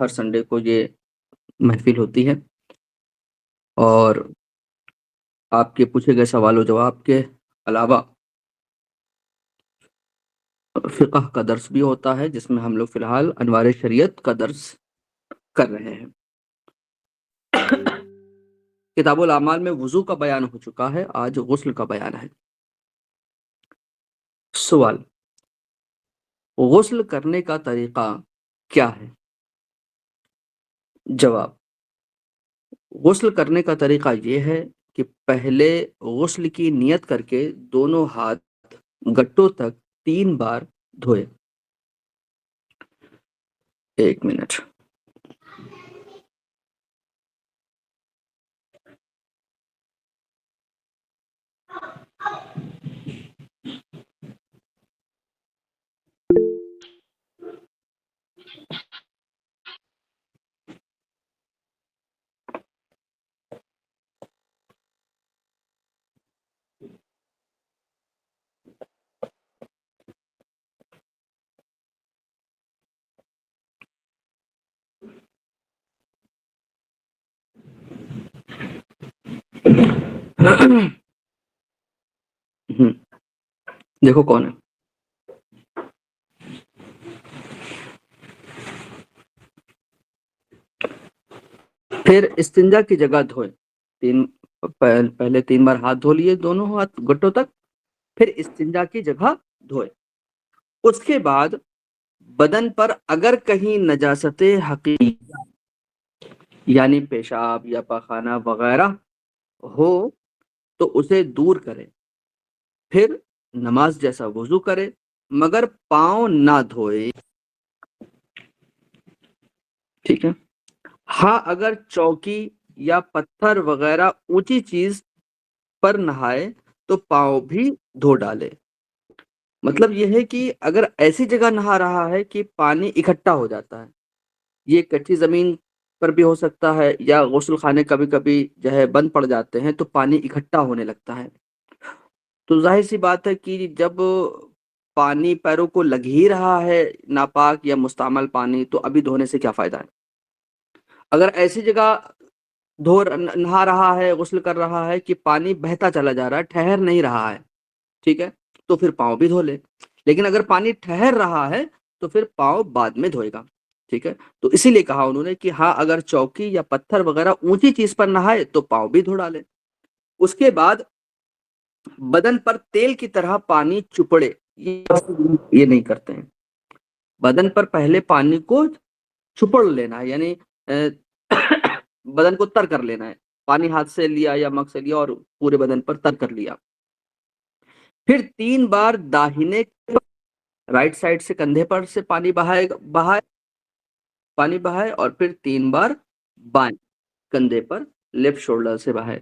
ہر Sunday کو یہ محفل ہوتی ہے، اور آپ کے پوچھے گئے سوال و جواب کے علاوہ فقہ کا درس بھی ہوتا ہے، جس میں ہم لوگ فی الحال انوار شریعت کا درس کر رہے ہیں۔ کتاب الاعمال میں وضو کا بیان ہو چکا ہے، آج غسل کا بیان ہے۔ سوال: غسل کرنے کا طریقہ کیا ہے؟ جواب: غسل کرنے کا طریقہ یہ ہے کہ پہلے غسل کی نیت کر کے دونوں ہاتھ گٹوں تک 3 بار دھوئے۔ ایک منٹ۔ دیکھو کون ہے۔ پھر استنجا کی جگہ دھوئے۔ پہلے 3 بار ہاتھ دھو لیے دونوں ہاتھ گٹوں تک، پھر استنجا کی جگہ دھوئے۔ اس کے بعد بدن پر اگر کہیں نجاست حقیقی یعنی پیشاب یا پاخانہ وغیرہ ہو تو اسے دور کرے، پھر نماز جیسا وضو کرے، مگر پاؤں نہ دھوئے۔ ٹھیک ہے۔ ہاں اگر چوکی یا پتھر وغیرہ اونچی چیز پر نہائے تو پاؤں بھی دھو ڈالے۔ مطلب یہ ہے کہ اگر ایسی جگہ نہا رہا ہے کہ پانی اکٹھا ہو جاتا ہے، یہ کچی زمین پر بھی ہو سکتا ہے، یا غسل خانے کبھی کبھی جو ہے بند پڑ جاتے ہیں تو پانی اکٹھا ہونے لگتا ہے، تو ظاہر سی بات ہے کہ جب پانی پیروں کو لگ ہی رہا ہے ناپاک یا مستعمل پانی، تو ابھی دھونے سے کیا فائدہ ہے۔ اگر ایسی جگہ نہا رہا ہے، غسل کر رہا ہے کہ پانی بہتا چلا جا رہا ہے، ٹھہر نہیں رہا ہے، ٹھیک ہے، تو پھر پاؤں بھی دھو لے۔ لیکن اگر پانی ٹھہر رہا ہے تو پھر پاؤں بعد میں دھوئے گا، ٹھیک ہے۔ تو اسی لیے کہا انہوں نے کہ ہاں اگر چوکی یا پتھر وغیرہ اونچی چیز پر نہائے تو پاؤں بھی دھو ڈالے۔ اس کے بعد بدن پر تیل کی طرح پانی چپڑے، یہ نہیں کرتے ہیں۔ بدن پر پہلے پانی کو چپڑ لینا ہے، یعنی بدن کو تر کر لینا ہے۔ پانی ہاتھ سے لیا یا مگ سے لیا اور پورے بدن پر تر کر لیا۔ پھر 3 بار داہنے رائٹ سائڈ سے کندھے پر سے پانی بہائے اور پھر 3 بار بائیں کندھے پر لیفٹ شولڈر سے بہائے،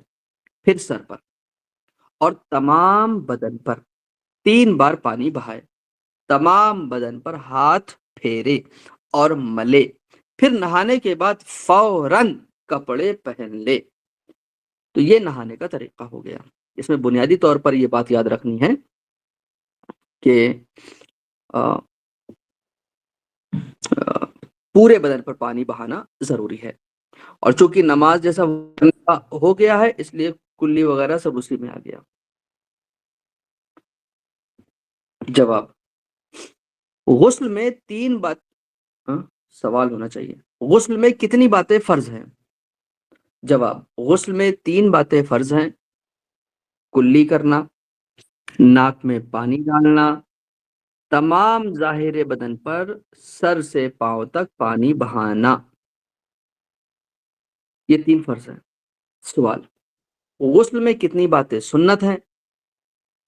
پھر سر پر اور تمام بدن پر 3 بار پانی بہائے۔ تمام بدن پر ہاتھ پھیرے اور ملے، پھر نہانے کے بعد فوراً کپڑے پہن لے۔ تو یہ نہانے کا طریقہ ہو گیا۔ اس میں بنیادی طور پر یہ بات یاد رکھنی ہے کہ پورے بدن پر پانی بہانا ضروری ہے، اور چونکہ نماز جیسا ہو گیا ہے اس لیے کلی وغیرہ سب اسی میں آ گیا۔ جواب: غسل میں 3 بات سوال ہونا چاہیے، غسل میں کتنی باتیں فرض ہیں؟ جواب: غسل میں 3 باتیں فرض ہیں: کلی کرنا، ناک میں پانی ڈالنا، تمام ظاہر بدن پر سر سے پاؤں تک پانی بہانا۔ یہ 3 فرض ہیں۔ سوال: غسل میں کتنی باتیں سنت ہیں؟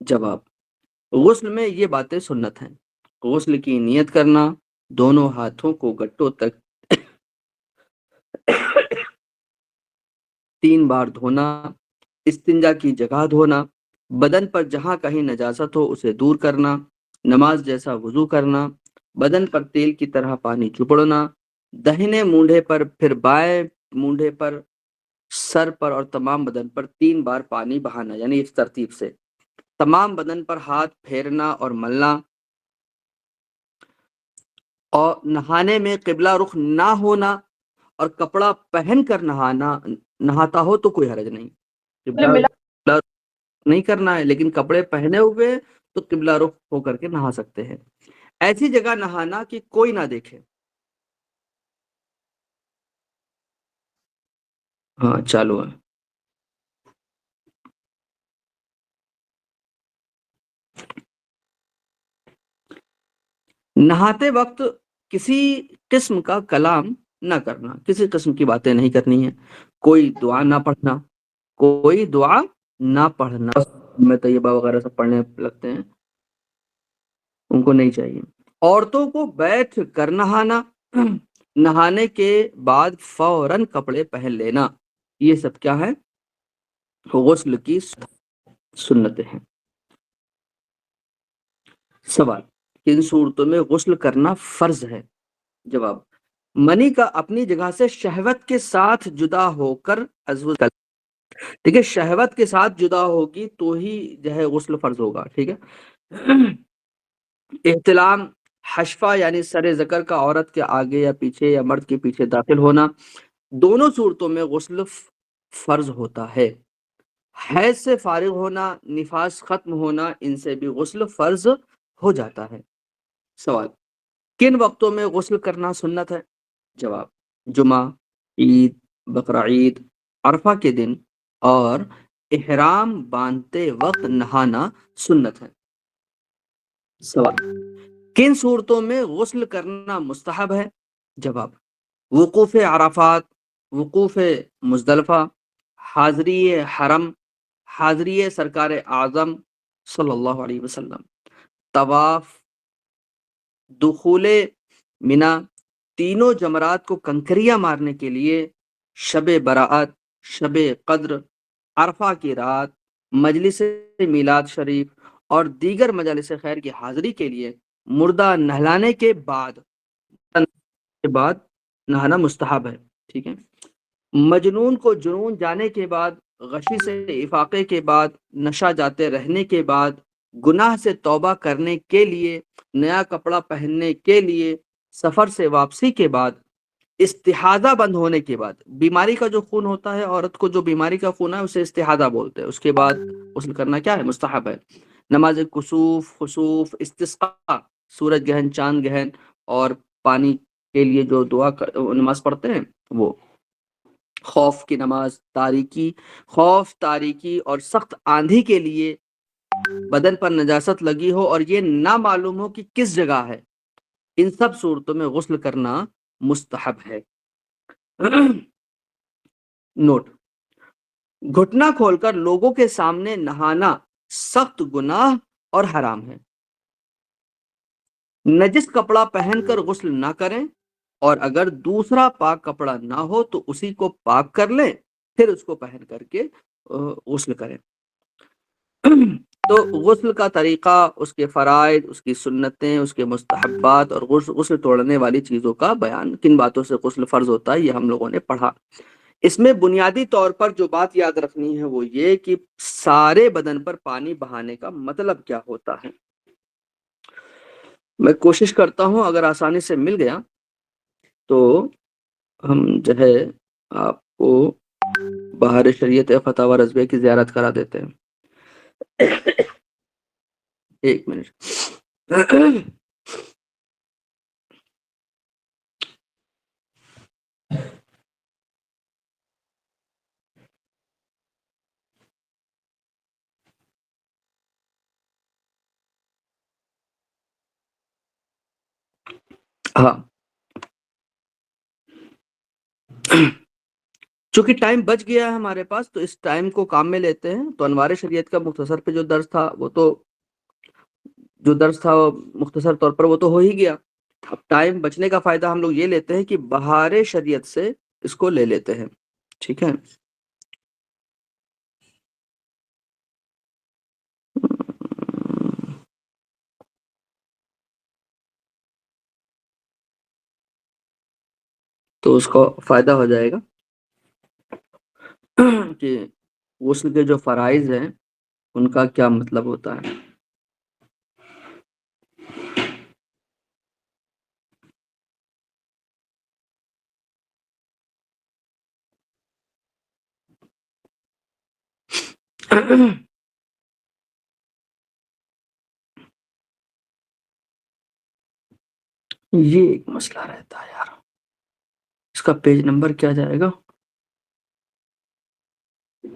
جواب: غسل میں یہ باتیں سنت ہیں: غسل کی نیت کرنا، دونوں ہاتھوں کو گٹوں تک 3 بار دھونا، استنجا کی جگہ دھونا، بدن پر جہاں کہیں نجاست ہو اسے دور کرنا، نماز جیسا وضو کرنا، بدن پر تیل کی طرح پانی چپڑنا، دہنے مونڈے پر پھر بائیں مونڈے پر، سر پر اور تمام بدن پر 3 بار پانی بہانا، یعنی اس ترتیب سے تمام بدن پر ہاتھ پھیرنا اور ملنا، اور نہانے میں قبلہ رخ نہ ہونا اور کپڑا پہن کر نہاتا ہو تو کوئی حرج نہیں، قبلہ قبلہ رخ نہیں کرنا ہے لیکن کپڑے پہنے ہوئے تو قبلہ رخ ہو کر کے نہا سکتے ہیں۔ ایسی جگہ نہانا کہ کوئی نہ دیکھے۔ ہاں چالو ہے۔ نہاتے وقت کسی قسم کا کلام نہ کرنا، کسی قسم کی باتیں نہیں کرنی ہے، کوئی دعا نہ پڑھنا، کوئی دعا نہ پڑھنا، میں طیبہ وغیرہ سب پڑھنے لگتے ہیں، ان کو نہیں چاہیے۔ عورتوں کو بیٹھ کر نہانا، نہانے کے بعد فوراً کپڑے پہن لینا، یہ سب کیا ہے؟ غسل کی سنتیں ہیں۔ سوال: کن صورتوں میں غسل کرنا فرض ہے؟ جواب: منی کا اپنی جگہ سے شہوت کے ساتھ جدا ہو کر عضو کا، ٹھیک ہے، شہوت کے ساتھ جدا ہوگی تو ہی جو ہے غسل فرض ہوگا، ٹھیک ہے۔ احتلام، حشفہ یعنی سر ذکر کا عورت کے آگے یا پیچھے یا مرد کے پیچھے داخل ہونا، دونوں صورتوں میں غسل فرض ہوتا ہے۔ حیض سے فارغ ہونا، نفاس ختم ہونا، ان سے بھی غسل فرض ہو جاتا ہے۔ سوال: کن وقتوں میں غسل کرنا سنت ہے؟ جواب: جمعہ، عید، بقرعید، عرفہ کے دن اور احرام باندھتے وقت نہانا سنت ہے۔ سوال: کن صورتوں میں غسل کرنا مستحب ہے؟ جواب: وقوف عرفات، وقوف مزدلفہ، حاضری حرم، حاضری سرکار اعظم صلی اللہ علیہ وسلم، طواف، دخول منا، تینوں جمرات کو کنکریاں مارنے کے لیے، شب برات، شب قدر، عرفہ کی رات، مجلس میلاد شریف اور دیگر مجالس خیر کی حاضری کے لیے، مردہ نہلانے کے بعد نہانا مستحب ہے، ٹھیک ہے۔ مجنون کو جنون جانے کے بعد، غشی سے افاقے کے بعد، نشہ جاتے رہنے کے بعد، گناہ سے توبہ کرنے کے لیے، نیا کپڑا پہننے کے لیے، سفر سے واپسی کے بعد، استحاضہ بند ہونے کے بعد، بیماری کا جو خون ہوتا ہے، عورت کو جو بیماری کا خون ہے اسے استحاضہ بولتے ہیں، اس کے بعد غسل کرنا کیا ہے؟ مستحب ہے۔ نماز کسوف، خسوف، استسقاء، سورج گرہن، چاند گرہن اور پانی کے لیے جو نماز پڑھتے ہیں وہ، خوف کی نماز، تاریکی، خوف، تاریکی اور سخت آندھی کے لیے، بدن پر نجاست لگی ہو اور یہ نہ معلوم ہو کہ کس جگہ ہے، ان سب صورتوں میں غسل کرنا مستحب ہے۔ نوٹ: گھٹنا کھول کر لوگوں کے سامنے نہانا سخت گناہ اور حرام ہے۔ نجس کپڑا پہن کر غسل نہ کریں، اور اگر دوسرا پاک کپڑا نہ ہو تو اسی کو پاک کر لیں، پھر اس کو پہن کر کے غسل کریں۔ تو غسل کا طریقہ، اس کے فرائض، اس کی سنتیں، اس کے مستحبات اور غسل توڑنے والی چیزوں کا بیان، کن باتوں سے غسل فرض ہوتا ہے، یہ ہم لوگوں نے پڑھا۔ اس میں بنیادی طور پر جو بات یاد رکھنی ہے وہ یہ کہ سارے بدن پر پانی بہانے کا مطلب کیا ہوتا ہے۔ میں کوشش کرتا ہوں اگر آسانی سے مل گیا تو ہم جو ہے آپ کو بہار شریعت فتاوی رضویہ کی زیارت کرا دیتے ہیں۔ ایک منٹ۔ ہاں، چونکہ ٹائم بچ گیا ہے ہمارے پاس تو اس ٹائم کو کام میں لیتے ہیں۔ تو انوار شریعت کا مختصر پہ جو درس تھا وہ مختصر طور پر وہ تو ہو ہی گیا۔ اب ٹائم بچنے کا فائدہ ہم لوگ یہ لیتے ہیں کہ بہار شریعت سے اس کو لے لیتے ہیں، ٹھیک ہے۔ تو اس کو فائدہ ہو جائے گا کہ غسل کے جو فرائض ہیں ان کا کیا مطلب ہوتا ہے۔ یہ ایک مسئلہ رہتا ہے یار، اس کا پیج نمبر کیا جائے گا؟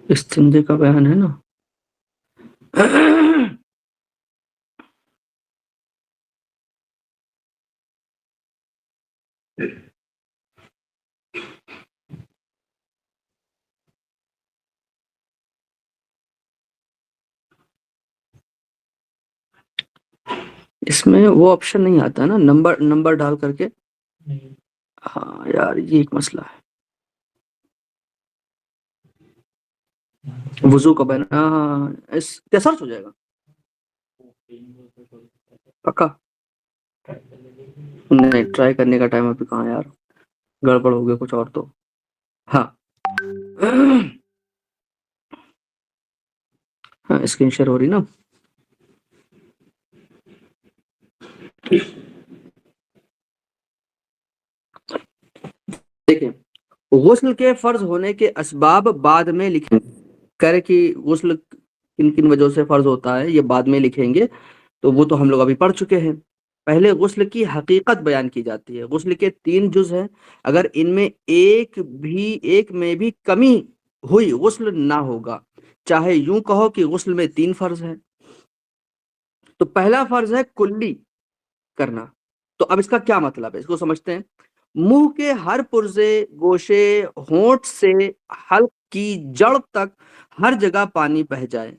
استنجے کا بیان ہے نا؟ اس میں وہ آپشن نہیں آتا نا، نمبر ڈال کر کے؟ ہاں یار یہ ایک مسئلہ ہے، وضو کا بیان کیا سرچ ہو جائے گا پکا؟ نہیں ٹرائی کرنے کا ٹائم ابھی کہاں یار، گڑبڑ ہو گیا کچھ اور تو۔ ہاں ہاں اسکرین شیئر ہو رہی نا؟ دیکھیں، غسل کے فرض ہونے کے اسباب بعد میں لکھیں گے، کرے کہ غسل کن کن وجہوں سے فرض ہوتا ہے یہ بعد میں لکھیں گے، تو وہ تو ہم لوگ ابھی پڑھ چکے ہیں۔ پہلے غسل کی حقیقت بیان کی جاتی ہے۔ غسل کے 3 جز ہیں، اگر ان میں ایک میں بھی کمی ہوئی غسل نہ ہوگا، چاہے یوں کہو کہ غسل میں 3 فرض ہیں۔ تو پہلا فرض ہے کلی کرنا، تو اب اس کا کیا مطلب ہے اس کو سمجھتے ہیں۔ منہ کے ہر پرزے، گوشے، ہونٹ سے حلق کی جڑ تک ہر جگہ پانی بہہ جائے۔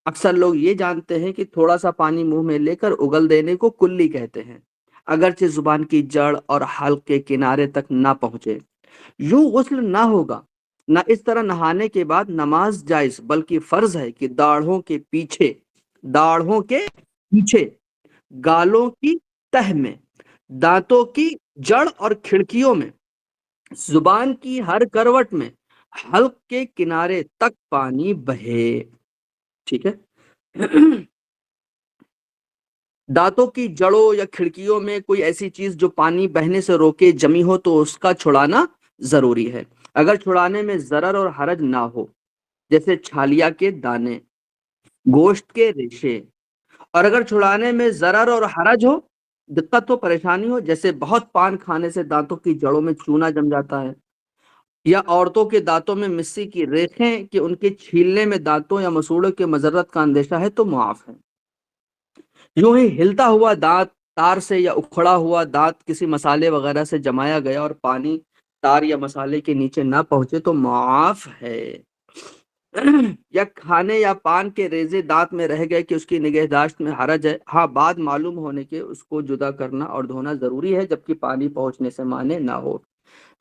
اکثر لوگ یہ جانتے ہیں کہ تھوڑا سا پانی منہ میں لے کر اگل دینے کو کلی کہتے ہیں، اگرچہ زبان کی جڑ اور حلق کے کنارے تک نہ پہنچے۔ یوں غسل نہ ہوگا، نہ اس طرح نہانے کے بعد نماز جائز، بلکہ فرض ہے کہ داڑھوں کے پیچھے، گالوں کی تہ میں، دانتوں کی جڑ اور کھڑکیوں میں، زبان کی ہر کروٹ میں، حلق کے کنارے تک پانی بہے۔ ٹھیک ہے؟ دانتوں کی جڑوں یا کھڑکیوں میں کوئی ایسی چیز جو پانی بہنے سے روکے جمی ہو تو اس کا چھڑانا ضروری ہے، اگر چھڑانے میں ضرر اور حرج نہ ہو، جیسے چھالیا کے دانے، گوشت کے ریشے۔ اور اگر چھڑانے میں ضرر اور حرج ہو، دقت ہو، پریشانی ہو، جیسے بہت پان کھانے سے دانتوں کی جڑوں میں چونا جم جاتا ہے، یا عورتوں کے دانتوں میں مسی کی ریخیں کہ ان کے چھیلنے میں دانتوں یا مسوڑوں کے مضرت کا اندیشہ ہے تو معاف ہے۔ یوں ہی ہلتا ہوا دانت تار سے یا اکھڑا ہوا دانت کسی مسالے وغیرہ سے جمایا گیا اور پانی تار یا مسالے کے نیچے نہ پہنچے تو معاف ہے۔ یا کھانے یا پان کے ریزے دانت میں رہ گئے کہ اس کی نگہداشت میں حرج ہے، ہاں بعد معلوم ہونے کے اس کو جدا کرنا اور دھونا ضروری ہے جبکہ پانی پہنچنے سے مانے نہ ہو۔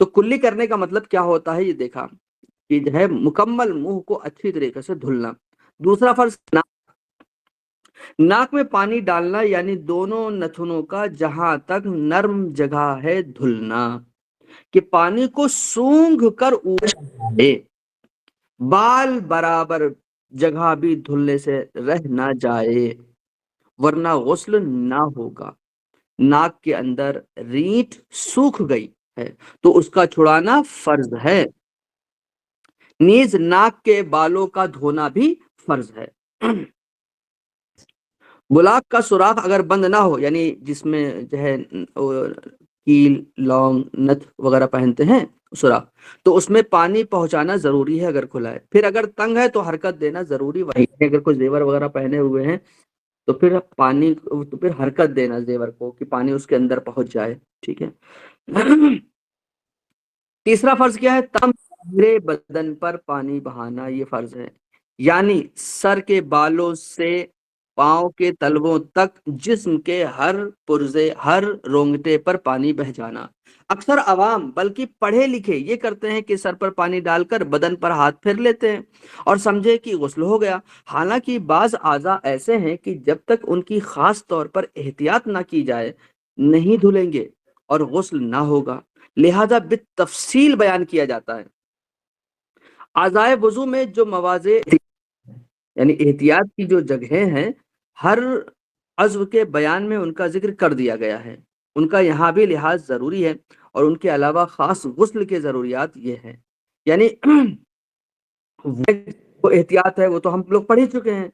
تو کلی کرنے کا مطلب کیا ہوتا ہے یہ دیکھا کہ جو ہے مکمل منہ کو اچھی طریقے سے دھلنا۔ دوسرا فرض ناک میں پانی ڈالنا، یعنی دونوں نتھنوں کا جہاں تک نرم جگہ ہے دھلنا، کہ پانی کو سونگھ کر اوپر لے، بال برابر جگہ بھی دھلنے سے رہ نہ جائے ورنہ غسل نہ ہوگا۔ ناک کے اندر رینٹ سوکھ گئی ہے تو اس کا چھڑانا فرض ہے، نیز ناک کے بالوں کا دھونا بھی فرض ہے۔ گلاب کا سوراخ اگر بند نہ ہو، یعنی جس میں جو ہے کیل، لونگ، نتھ وغیرہ پہنتے ہیں سوراخ، تو اس میں پانی پہنچانا ضروری ہے اگر کھلا ہے۔ پھر اگر تنگ ہے تو حرکت دینا ضروری وہی ہے، اگر کوئی زیور وغیرہ پہنے ہوئے ہیں تو پھر حرکت دینا زیور کو کہ پانی اس کے اندر پہنچ جائے۔ ٹھیک ہے؟ تیسرا فرض کیا ہے؟ تمام پورے بدن پر پانی بہانا، یہ فرض ہے، یعنی سر کے بالوں سے پاؤں کے تلووں تک جسم کے ہر پرزے، ہر رونگٹے پر پانی بہہ جانا۔ اکثر عوام بلکہ پڑھے لکھے یہ کرتے ہیں کہ سر پر پانی ڈال کر بدن پر ہاتھ پھیر لیتے ہیں اور سمجھے کہ غسل ہو گیا، حالانکہ بعض اعضاء ایسے ہیں کہ جب تک ان کی خاص طور پر احتیاط نہ کی جائے نہیں دھلیں گے اور غسل نہ ہوگا، لہذا بالتفصیل بیان کیا جاتا ہے۔ اعضائے وضو میں جو مواضع یعنی احتیاط کی جو جگہیں ہیں، ہر عضو کے بیان میں ان کا ذکر کر دیا گیا ہے، ان کا یہاں بھی لحاظ ضروری ہے، اور ان کے علاوہ خاص غسل کے ضروریات یہ ہیں، یعنی وہ احتیاط ہے، وہ تو ہم لوگ پڑھ ہی چکے ہیں۔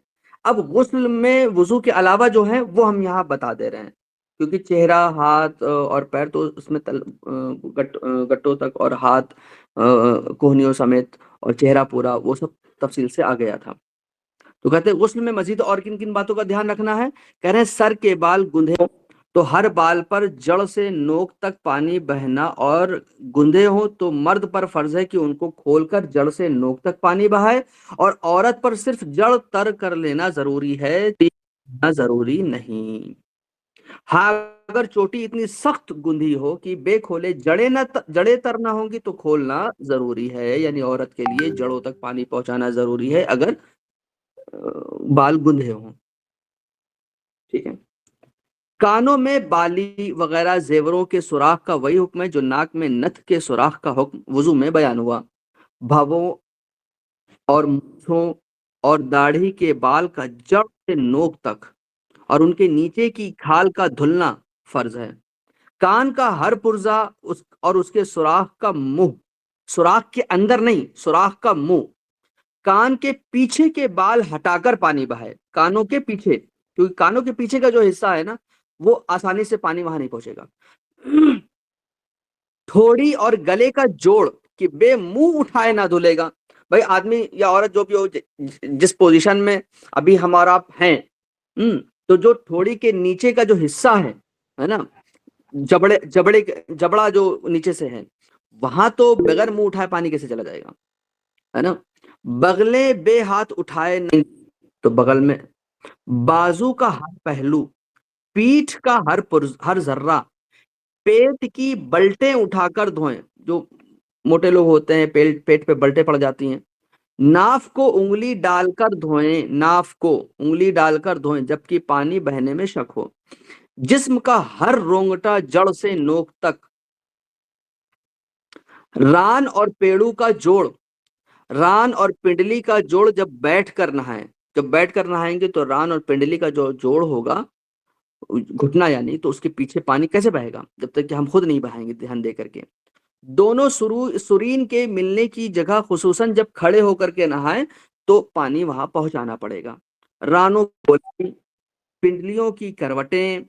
اب غسل میں وضو کے علاوہ جو ہے وہ ہم یہاں بتا دے رہے ہیں، کیونکہ چہرہ، ہاتھ اور پیر تو اس میں گٹوں تک، اور ہاتھ کوہنیوں سمیت، اور چہرہ پورا، وہ سب تفصیل سے آ گیا تھا۔ تو کہتے ہیں غسل میں مزید اور کن کن باتوں کا دھیان رکھنا ہے؟ کہہ رہے ہیں سر کے بال گندھے تو ہر بال پر جڑ سے نوک تک پانی بہنا، اور گندھے ہوں تو مرد پر فرض ہے کہ ان کو کھول کر جڑ سے نوک تک پانی بہائے، اور عورت پر صرف جڑ تر کر لینا ضروری ہے، ضروری نہیں۔ ہاں، اگر چوٹی اتنی سخت گندھی ہو کہ بے کھولے جڑیں تر نہ ہوں گی تو کھولنا ضروری ہے، یعنی عورت کے لیے جڑوں تک پانی پہنچانا ضروری ہے اگر بال گندھے ہوں۔ ٹھیک ہے۔ کانوں میں بالی وغیرہ زیوروں کے سوراخ کا وہی حکم ہے جو ناک میں نتھ کے سوراخ کا حکم وضو میں بیان ہوا۔ بھووں اور مونچھوں اور داڑھی کے بال کا جڑ سے نوک تک اور ان کے نیچے کی کھال کا دھلنا فرض ہے۔ کان کا ہر پرزا اور اس کے سوراخ کا منہ، سوراخ کے اندر نہیں، سوراخ کا منہ، کان کے پیچھے کے بال ہٹا کر پانی بہائے، کانوں کے پیچھے، کیونکہ کانوں کے پیچھے کا جو حصہ ہے نا وہ آسانی سے پانی وہاں نہیں پہنچے گا۔ تھوڑی اور گلے کا جوڑ کہ بے منہ اٹھائے نہ دھلے گا۔ بھائی آدمی یا عورت جو بھی ہو، جس پوزیشن میں ابھی ہمارا آپ ہیں، تو جو تھوڑی کے نیچے کا جو حصہ ہے نا، جبڑا جو نیچے سے ہے، وہاں تو بغیر منہ اٹھائے پانی کیسے چلا جائے گا، ہے نا۔ بغلیں بے ہاتھ اٹھائے نہیں، تو بغل میں، بازو کا ہر پہلو، پیٹھ کا ہر ذرہ، پیٹ کی بلٹیں اٹھا کر دھوئیں، جو موٹے لوگ ہوتے ہیں پیٹ پہ بلٹیں پڑ جاتی ہیں، ناف کو انگلی ڈال کر دھوئیں، ناف کو انگلی ڈال کر دھوئیں جبکہ پانی بہنے میں شک ہو، جسم کا ہر رونگٹا جڑ سے نوک تک، ران اور پیڑو کا جوڑ، ران اور پنڈلی کا جوڑ جب بیٹھ کر نہائیں، جب بیٹھ کر نہائیں گے تو ران اور پنڈلی کا جو جوڑ ہوگا، گھٹنا یعنی، تو اس کے پیچھے پانی کیسے بہے گا جب تک کہ ہم خود نہیں بہائیں گے دھیان دے کر کے۔ دونوں سرین کے ملنے کی جگہ خصوصاً جب کھڑے ہو کر کے نہائیں تو پانی وہاں پہنچانا پڑے گا۔ رانوں پنڈلیوں کی کروٹیں،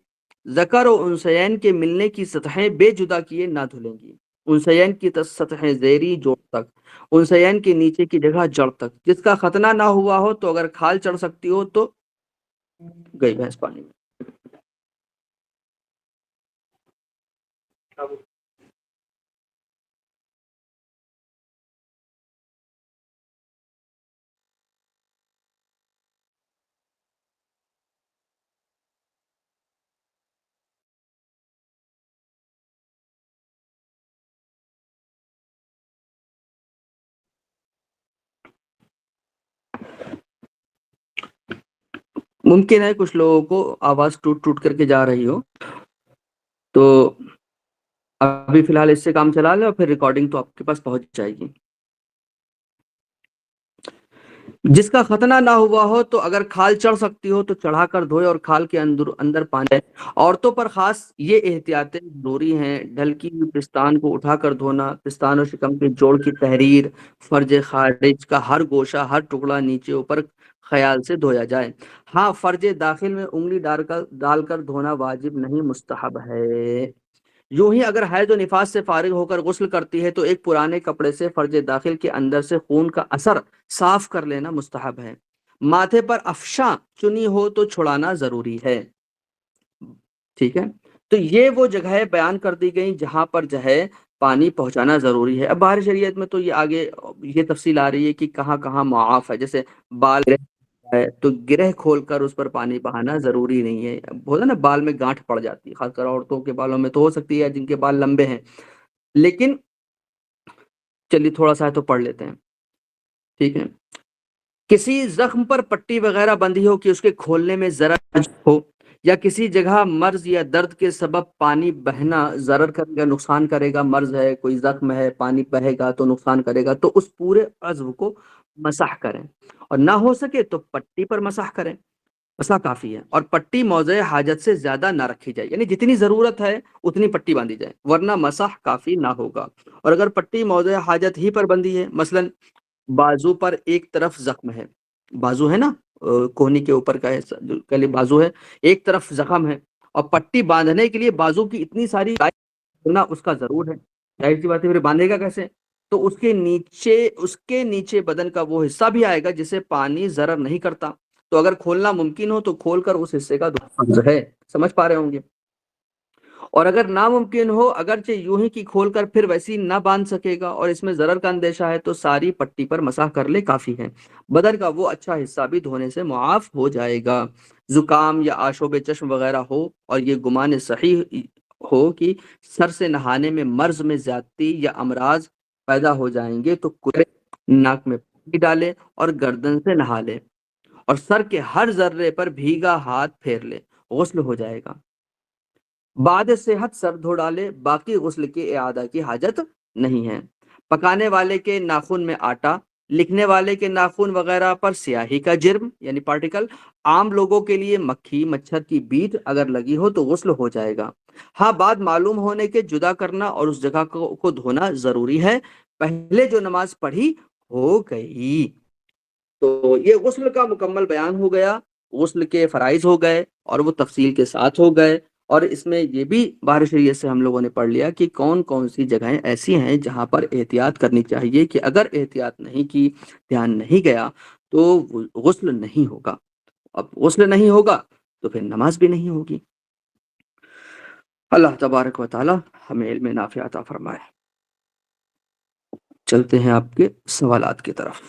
ذکر و انثیین کے ملنے کی سطحیں بے جدا کیے نہ دھلیں گی، انثیین کی سطحیں زیری جوڑ تک، انثیین کے نیچے کی جگہ جڑ تک، جس کا ختنہ نہ ہوا ہو تو اگر کھال چڑھ سکتی ہو تو گئی بھینس پانی میں۔ ممکن ہے کچھ لوگوں کو آواز ٹوٹ ٹوٹ کر کے جا رہی ہو، تو ابھی فی الحال اس سے کام چلا لیں اور پھر ریکارڈنگ تو آپ کے پاس پہنچ جائے گی۔ جس کا ختنہ نہ ہوا ہو تو اگر کھال چڑھ سکتی ہو تو چڑھا کر دھوئے اور کھال کے اندر پانی ہے۔ عورتوں پر خاص یہ احتیاطیں ضروری ہیں: ڈھلکی ہوئی پستان کو اٹھا کر دھونا، پستان و شکم کے جوڑ کی تحریر، فرج خارج کا ہر گوشہ، ہر ٹکڑا نیچے اوپر خیال سے دھویا جائے۔ ہاں، فرج داخل میں انگلی ڈال کر دھونا واجب نہیں، مستحب ہے۔ یوں ہی اگر حیض و نفاس سے فارغ ہو کر غسل کرتی ہے تو ایک پرانے کپڑے سے فرج داخل کے اندر سے خون کا اثر صاف کر لینا مستحب ہے۔ ماتھے پر افشاں چنی ہو تو چھڑانا ضروری ہے۔ ٹھیک ہے، تو یہ وہ جگہیں بیان کر دی گئی جہاں پر جو ہے پانی پہنچانا ضروری ہے۔ اب باہر شریعت میں تو یہ آگے یہ تفصیل آ رہی ہے کہ کہاں کہاں معاف ہے، جیسے بال ہے تو گرہ کھول کر اس پر پانی بہانا ضروری نہیں ہے۔ بولا نا بال میں گانٹھ پڑ جاتی ہے، خاص کر عورتوں کے بالوں میں تو ہو سکتی ہے جن کے بال لمبے ہیں، لیکن چلیے تھوڑا سا تو پڑھ لیتے ہیں۔ ٹھیک ہے، کسی زخم پر پٹی وغیرہ بندھی ہو کہ اس کے کھولنے میں ضرر ہو، یا کسی جگہ مرض یا درد کے سبب پانی بہنا ضرر کرے گا، نقصان کرے گا، مرض ہے، کوئی زخم ہے، پانی بہے گا تو نقصان کرے گا، تو اس پورے عضو کو مسح کریں، اور نہ ہو سکے تو پٹی پر مسح کریں، مسح کافی ہے۔ اور پٹی موضع حاجت سے زیادہ نہ رکھی جائے، یعنی جتنی ضرورت ہے اتنی پٹی باندھی جائے، ورنہ مسح کافی نہ ہوگا۔ اور اگر پٹی موضع حاجت ہی پر بندھی ہے، مثلاً بازو پر ایک طرف زخم ہے، بازو ہے نا، کوہنی کے اوپر کا ہے جو پہلے بازو ہے، ایک طرف زخم ہے، اور پٹی باندھنے کے لیے بازو کی اتنی ساری ہونا اس کا ضرور ہے، ظاہر سی بات ہے، پھر باندھے گا کیسے؟ تو اس کے نیچے بدن کا وہ حصہ بھی آئے گا جسے پانی ضرر نہیں کرتا، تو اگر کھولنا ممکن ہو تو کھول کر اس حصے کا فرض ہے، سمجھ پا رہے ہوں گے؟ اور اگر ناممکن ہو، اگرچہ یوں ہی کی کھول کر پھر ویسی نہ باندھ سکے گا اور اس میں ضرر کا اندیشہ ہے تو ساری پٹی پر مسح کر لے کافی ہے، بدن کا وہ اچھا حصہ بھی دھونے سے معاف ہو جائے گا۔ زکام یا آشوب چشم وغیرہ ہو اور یہ گمان صحیح ہو کہ سر سے نہانے میں مرض میں زیادتی یا امراض پیدا ہو جائیں گے تو ناک میں پانی ڈالے اور گردن سے نہا لے، اور سر کے ہر ذرے پر بھیگا ہاتھ پھیر لے، غسل ہو جائے گا۔ بعد صحت سر دھو ڈالے، باقی غسل کی اعادہ کی حاجت نہیں ہے۔ پکانے والے کے ناخن میں آٹا، لکھنے والے کے ناخن وغیرہ پر سیاہی کا جرم یعنی پارٹیکل، عام لوگوں کے لیے مکھی مچھر کی بیٹ اگر لگی ہو تو غسل ہو جائے گا۔ ہاں، بات معلوم ہونے کے جدا کرنا اور اس جگہ کو دھونا ضروری ہے، پہلے جو نماز پڑھی ہو گئی۔ تو یہ غسل کا مکمل بیان ہو گیا، غسل کے فرائض ہو گئے اور وہ تفصیل کے ساتھ ہو گئے، اور اس میں یہ بھی بار شریعت سے ہم لوگوں نے پڑھ لیا کہ کون کون سی جگہیں ایسی ہیں جہاں پر احتیاط کرنی چاہیے، کہ اگر احتیاط نہیں کی، دھیان نہیں گیا تو غسل نہیں ہوگا، اب غسل نہیں ہوگا تو پھر نماز بھی نہیں ہوگی۔ اللہ تبارک و تعالی ہمیں علم نافع عطا فرمائے۔ چلتے ہیں آپ کے سوالات کی طرف۔